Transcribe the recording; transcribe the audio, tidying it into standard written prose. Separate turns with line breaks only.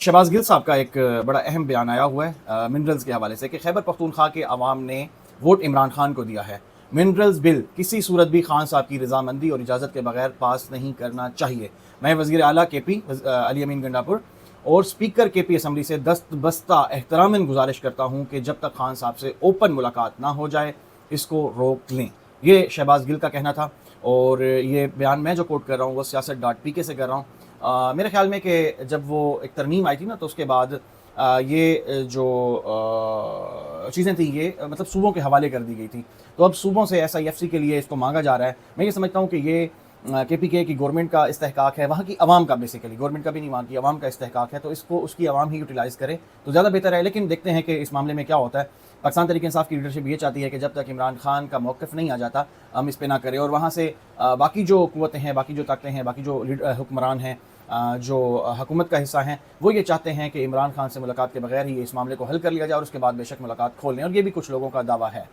शहबाज गिल साहब का एक बड़ा अहम बयान आया हुआ है मिनरल्स के हवाले से कि खैबर पख्तूनख्वा के अवाम ने वोट इमरान खान को दिया है। मिनरल्स बिल किसी सूरत भी खान साहब की रजामंदी और इजाज़त के बगैर पास नहीं करना चाहिए। मैं वज़ीर आला KP अली अमीन गंडापुर और स्पीकर KP असम्बली से दस्तबस्ता एहतरामन गुजारिश करता हूँ कि जब तक खान साहब से ओपन मुलाकात ना हो जाए इसको रोक लें। ये शहबाज गिल का कहना था और ये बयान मैं जो कोट कर रहा हूँ वो siyaset.pk से कर रहा हूँ। मेरे ख्याल में कि जब वो एक तरमीम आई थी ना तो उसके बाद ये जो चीज़ें थी ये मतलब सूबों के हवाले कर दी गई थी। तो अब सूबों से SIFC के लिए इसको मांगा जा रहा है। मैं ये समझता हूँ कि ये KPK की गवर्नमेंट का इस्तेहकाक है, वहाँ की आवाम का, बेसिकली गवर्नमेंट का भी नहीं, वहाँ की आवाम का इस्तेहकाक है, तो इसको उसकी आवाम ही यूटिलाइज़ करे तो ज़्यादा बेहतर है। लेकिन देखते हैं कि इस मामले में क्या होता है। पाकिस्तान तहरीक इंसाफ की लीडरशिप ये चाहती है कि जब तक इमरान खान का मौक़िफ़ नहीं आ जाता हम इस पे ना करें, और वहाँ से बाकी जो क़ुव्वतें हैं, बाकी जो ताकतें हैं, बाकी जो हुक्मरान हैं, जो हुकूमत का हिस्सा हैं, वो ये चाहते हैं कि इमरान खान से मुलाकात के बगैर ही इस मामले को हल कर लिया जाए और उसके बाद बेशक मुलाकात खोल लें, और ये भी कुछ लोगों का दावा है।